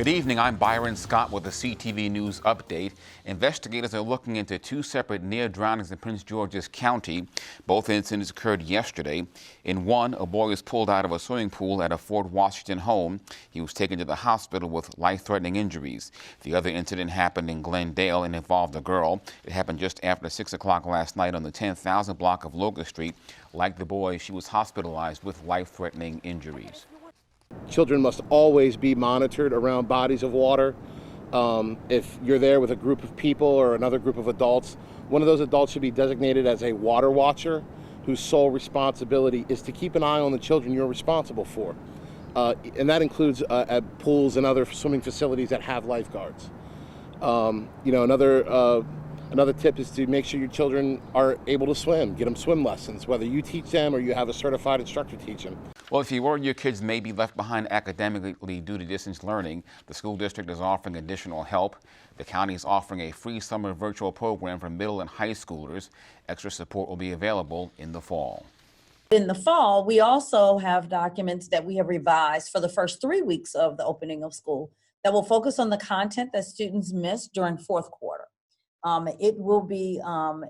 Good evening, I'm Byron Scott with the CTV News Update. Investigators are looking into two separate near drownings in Prince George's County. Both incidents occurred yesterday. In one, a boy was pulled out of a swimming pool at a Fort Washington home. He was taken to the hospital with life-threatening injuries. The other incident happened in Glendale and involved a girl. It happened just after 6 o'clock last night on the 10,000 block of Locust Street. Like the boy, she was hospitalized with life-threatening injuries. Children must always be monitored around bodies of water. If you're there with a group of people or another group of adults, one of those adults should be designated as a water watcher whose sole responsibility is to keep an eye on the children you're responsible for. And that includes at pools and other swimming facilities that have lifeguards. Another tip is to make sure your children are able to swim. Get them swim lessons, whether you teach them or you have a certified instructor teach them. Well, if you worry your kids may be left behind academically due to distance learning, the school district is offering additional help. The county is offering a free summer virtual program for middle and high schoolers. Extra support will be available in the fall. In the fall, we also have documents that we have revised for the first 3 weeks of the opening of school that will focus on the content that students missed during fourth quarter. It will be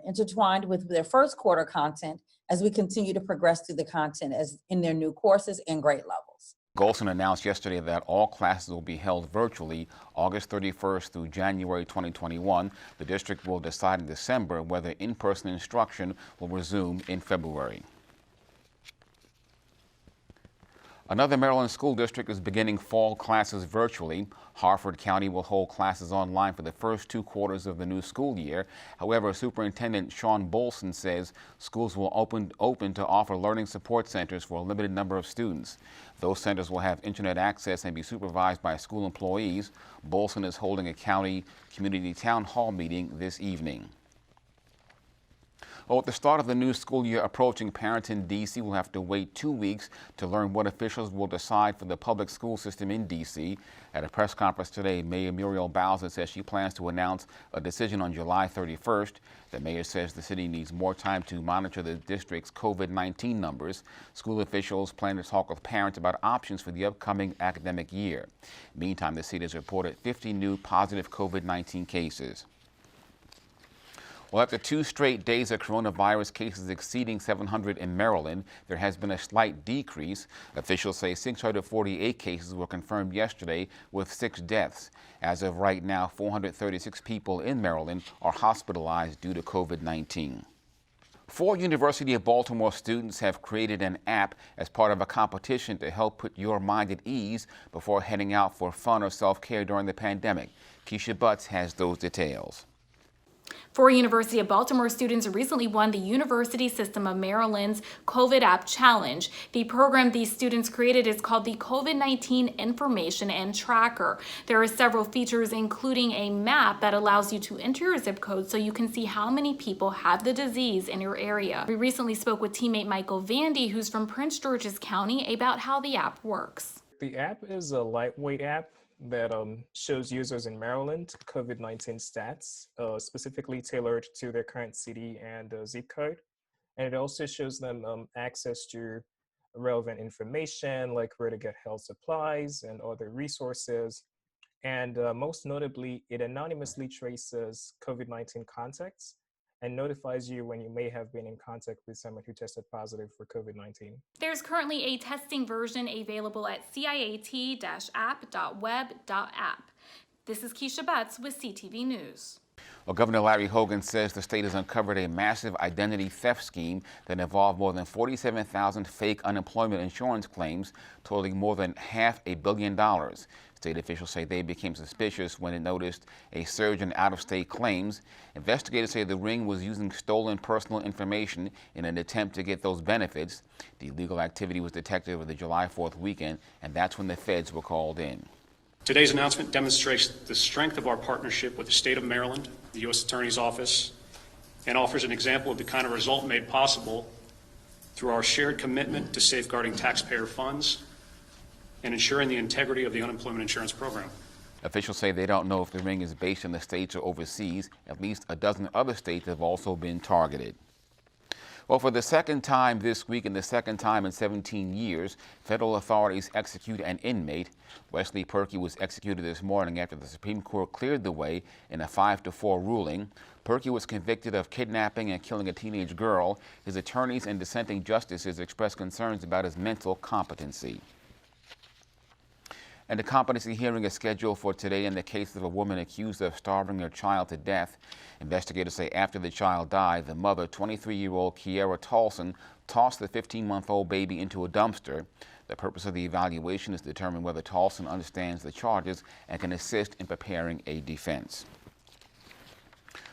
intertwined with their first quarter content as we continue to progress through the content as in their new courses and grade levels. Golson announced yesterday that all classes will be held virtually August 31st through January 2021. The district will decide in December whether in-person instruction will resume in February. Another Maryland school district is beginning fall classes virtually. Harford County will hold classes online for the first 2 quarters of the new school year. However, Superintendent Sean Bolson says schools will open to offer learning support centers for a limited number of students. Those centers will have internet access and be supervised by school employees. Bolson is holding a county community town hall meeting this evening. Well, at the start of the new school year approaching, parents in D.C. will have to wait 2 weeks to learn what officials will decide for the public school system in D.C. At a press conference today, Mayor Muriel Bowser says she plans to announce a decision on July 31st. The mayor says the city needs more time to monitor the district's COVID-19 numbers. School officials plan to talk with parents about options for the upcoming academic year. Meantime, the city has reported 50 new positive COVID-19 cases. Well, after 2 straight days of coronavirus cases exceeding 700 in Maryland, there has been a slight decrease. Officials say 648 cases were confirmed yesterday with 6 deaths. As of right now, 436 people in Maryland are hospitalized due to COVID-19. 4 University of Baltimore students have created an app as part of a competition to help put your mind at ease before heading out for fun or self-care during the pandemic. Keisha Butts has those details. 4 University of Baltimore students recently won the University System of Maryland's COVID App Challenge. The program these students created is called the COVID-19 Information and Tracker. There are several features, including a map that allows you to enter your zip code so you can see how many people have the disease in your area. We recently spoke with teammate Michael Vandy, who's from Prince George's County, about how the app works. The app is a lightweight app that shows users in Maryland COVID-19 stats, specifically tailored to their current city and zip code. And it also shows them access to relevant information like where to get health supplies and other resources. And most notably, it anonymously traces COVID-19 contacts and notifies you when you may have been in contact with someone who tested positive for COVID-19. There's currently a testing version available at ciat-app.web.app. This is Keisha Butts with CTV News. Well, Governor Larry Hogan says the state has uncovered a massive identity theft scheme that involved more than 47,000 fake unemployment insurance claims, totaling more than $500 million. State officials say they became suspicious when it noticed a surge in out-of-state claims. Investigators say the ring was using stolen personal information in an attempt to get those benefits. The illegal activity was detected over the July 4th weekend, and that's when the feds were called in. Today's announcement demonstrates the strength of our partnership with the state of Maryland, the U.S. Attorney's Office, and offers an example of the kind of result made possible through our shared commitment to safeguarding taxpayer funds and ensuring the integrity of the unemployment insurance program. Officials say they don't know if the ring is based in the states or overseas. At least a dozen other states have also been targeted. Well, for the second time this week and the second time in 17 years, federal authorities execute an inmate. Wesley Perkey was executed this morning after the Supreme Court cleared the way in a 5-4 ruling. Perkey was convicted of kidnapping and killing a teenage girl. His attorneys and dissenting justices expressed concerns about his mental competency. And a competency hearing is scheduled for today in the case of a woman accused of starving her child to death. Investigators say after the child died, the mother, 23-year-old Kiera Tolson, tossed the 15-month-old baby into a dumpster. The purpose of the evaluation is to determine whether Tolson understands the charges and can assist in preparing a defense.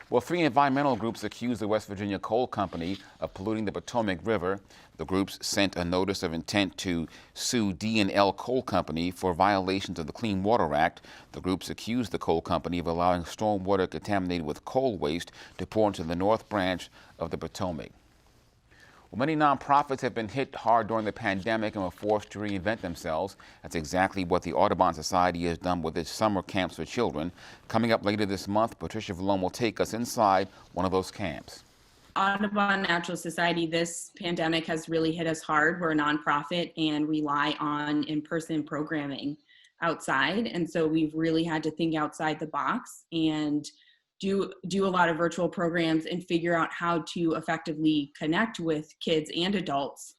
Well, 3 environmental groups accuse the West Virginia Coal Company of polluting the Potomac River. The groups sent a notice of intent to sue D&L Coal Company for violations of the Clean Water Act. The groups accused the coal company of allowing stormwater contaminated with coal waste to pour into the North Branch of the Potomac. Well, many nonprofits have been hit hard during the pandemic and were forced to reinvent themselves. That's exactly what the Audubon Society has done with its summer camps for children. Coming up later this month, Patricia Vallone will take us inside one of those camps. Audubon Natural Society, this pandemic has really hit us hard. We're a nonprofit and rely on in-person programming outside. And so we've really had to think outside the box and do a lot of virtual programs and figure out how to effectively connect with kids and adults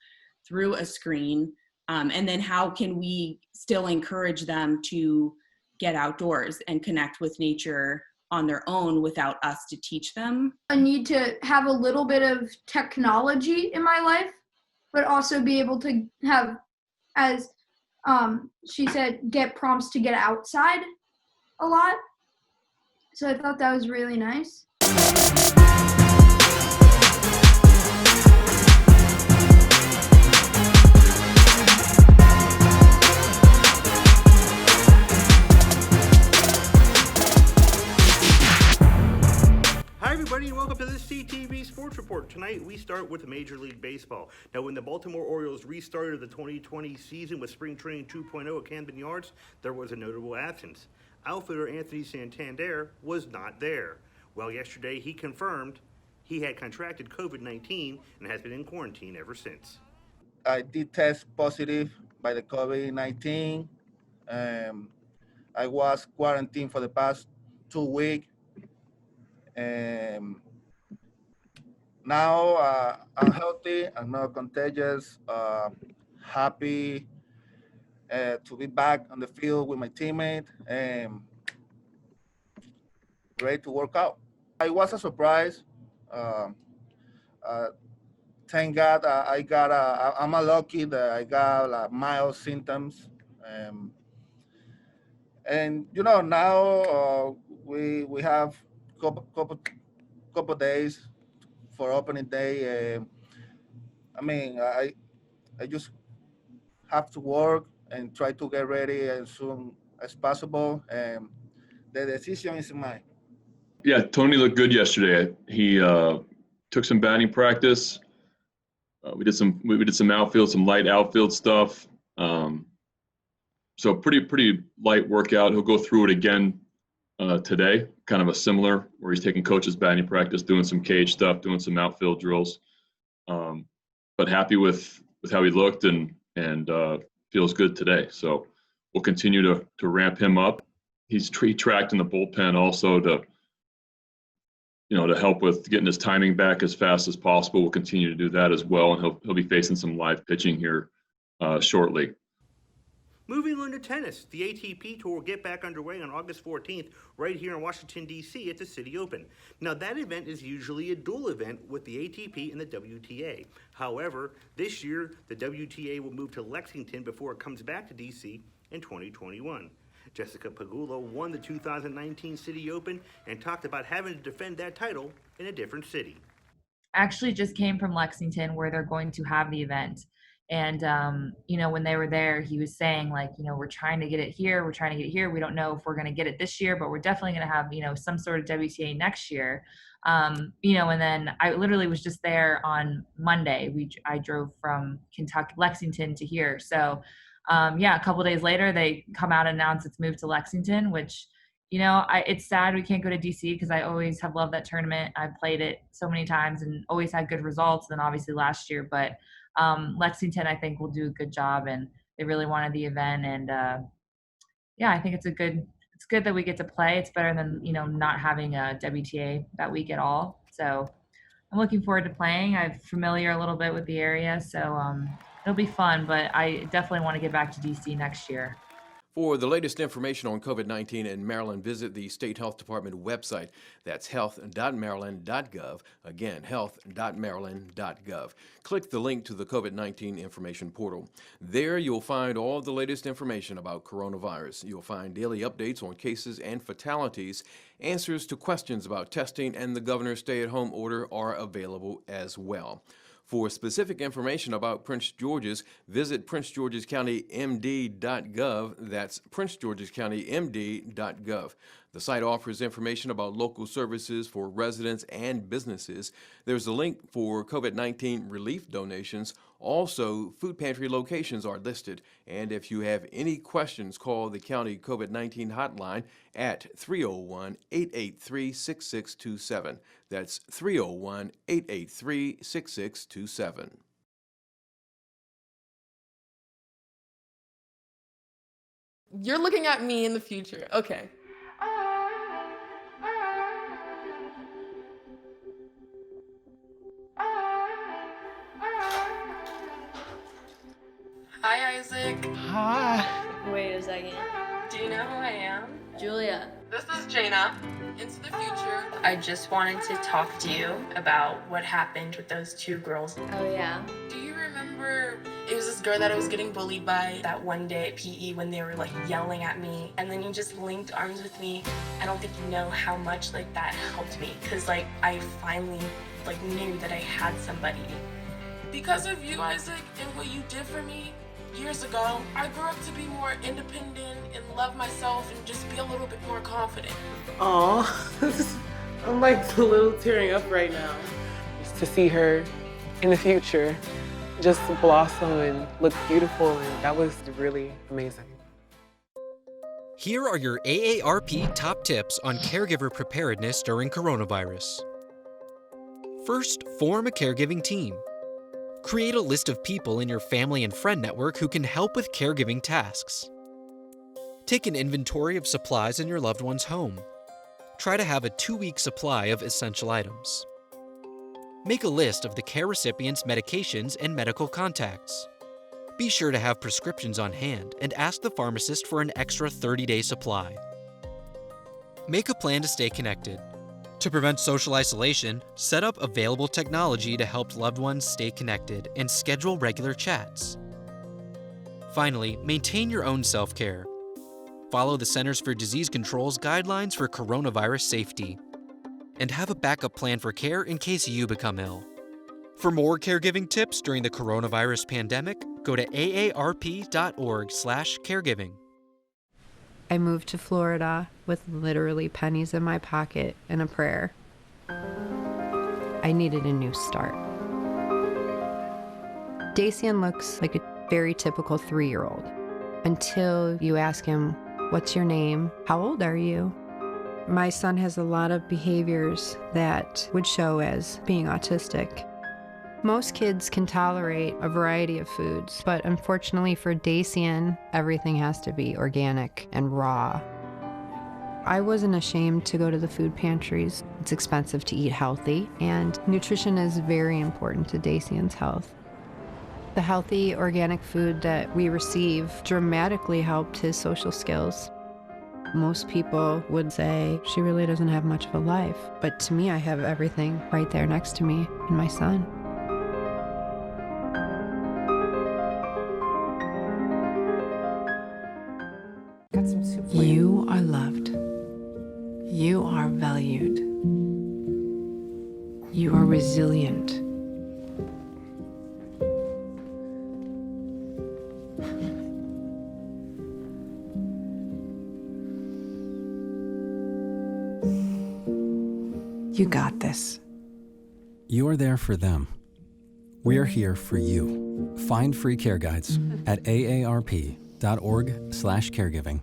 through a screen. And then how can we still encourage them to get outdoors and connect with nature on their own without us to teach them. I need to have a little bit of technology in my life, but also be able to have, as she said, get prompts to get outside a lot. So I thought that was really nice. Hi everybody and welcome to the CTV Sports Report. Tonight we start with Major League Baseball. Now when the Baltimore Orioles restarted the 2020 season with Spring Training 2.0 at Camden Yards, there was a notable absence. Outfielder Anthony Santander was not there. Well, yesterday he confirmed he had contracted COVID-19 and has been in quarantine ever since. I did test positive by the COVID-19. I was quarantined for the past 2 weeks. Now I'm healthy, I'm not contagious, happy to be back on the field with my teammate and ready to work out. It was a surprise. Thank God I'm lucky that I got mild symptoms. And you know, now we have couple days for opening day. I just have to work and try to get ready as soon as possible. And the decision is mine. Yeah, Tony looked good yesterday. He took some batting practice. We did some outfield, some light outfield stuff. So pretty light workout. He'll go through it again today, kind of a similar, where he's taking coach's batting practice, doing some cage stuff, doing some outfield drills. But happy with how he looked and feels good today. So we'll continue to ramp him up. He's tracked in the bullpen also to help with getting his timing back as fast as possible. We'll continue to do that as well, and he'll be facing some live pitching here shortly. Moving on to tennis, the ATP Tour will get back underway on August 14th right here in Washington, D.C. at the City Open. Now, that event is usually a dual event with the ATP and the WTA. However, this year, the WTA will move to Lexington before it comes back to D.C. in 2021. Jessica Pegula won the 2019 City Open and talked about having to defend that title in a different city. Actually just came from Lexington where they're going to have the event. And, when they were there, he was saying we're trying to get it here. We're trying to get it here. We don't know if we're going to get it this year, but we're definitely going to have, some sort of WTA next year. And then I literally was just there on Monday. I drove from Kentucky, Lexington to here. So, a couple of days later, they come out and announce it's moved to Lexington, which, it's sad we can't go to DC because I always have loved that tournament. I've played it so many times and always had good results. And obviously last year, but Lexington, I think, will do a good job, and they really wanted the event. And I think it's good that we get to play. It's better than, not having a WTA that week at all. So I'm looking forward to playing. I'm familiar a little bit with the area, so it'll be fun, but I definitely want to get back to DC next year. For the latest information on COVID-19 in Maryland, visit the State Health Department website. That's health.maryland.gov. Again, health.maryland.gov. Click the link to the COVID-19 information portal. There you'll find all the latest information about coronavirus. You'll find daily updates on cases and fatalities. Answers to questions about testing and the governor's stay-at-home order are available as well. For specific information about Prince George's, visit princegeorgescountymd.gov. That's princegeorgescountymd.gov. The site offers information about local services for residents and businesses. There's a link for COVID-19 relief donations. Also, food pantry locations are listed. And if you have any questions, call the county COVID-19 hotline at 301-883-6627. That's 301-883-6627. You're looking at me in the future. Okay. Hi, Isaac. Hi. Wait a second. Do you know who I am? Julia. This is Jaina. Into the future. I just wanted to talk to you about what happened with those two girls. Oh, yeah. Do you remember it was this girl that I was getting bullied by that one day at PE when they were like yelling at me, and then you just linked arms with me? I don't think you know how much like that helped me, because like I finally like knew that I had somebody. Because of you, Isaac, and what you did for me years ago, I grew up to be more independent and love myself and just be a little bit more confident. Aw, I'm like a little tearing up right now. Just to see her in the future just blossom and look beautiful, and that was really amazing. Here are your AARP top tips on caregiver preparedness during coronavirus. First, form a caregiving team. Create a list of people in your family and friend network who can help with caregiving tasks. Take an inventory of supplies in your loved one's home. Try to have a 2-week supply of essential items. Make a list of the care recipient's medications and medical contacts. Be sure to have prescriptions on hand and ask the pharmacist for an extra 30-day supply. Make a plan to stay connected. To prevent social isolation, set up available technology to help loved ones stay connected and schedule regular chats. Finally, maintain your own self-care. Follow the Centers for Disease Control's guidelines for coronavirus safety. And have a backup plan for care in case you become ill. For more caregiving tips during the coronavirus pandemic, go to aarp.org/caregiving. I moved to Florida with literally pennies in my pocket and a prayer. I needed a new start. Dacian looks like a very typical 3-year-old until you ask him, "What's your name? How old are you?" My son has a lot of behaviors that would show as being autistic. Most kids can tolerate a variety of foods, but unfortunately for Dacian, everything has to be organic and raw. I wasn't ashamed to go to the food pantries. It's expensive to eat healthy, and nutrition is very important to Dacian's health. The healthy organic food that we receive dramatically helped his social skills. Most people would say, she really doesn't have much of a life. But to me, I have everything right there next to me and my son. You are loved. You are valued. You are resilient. You got this. You're there for them. We're here for you. Find free care guides at aarp.org/caregiving.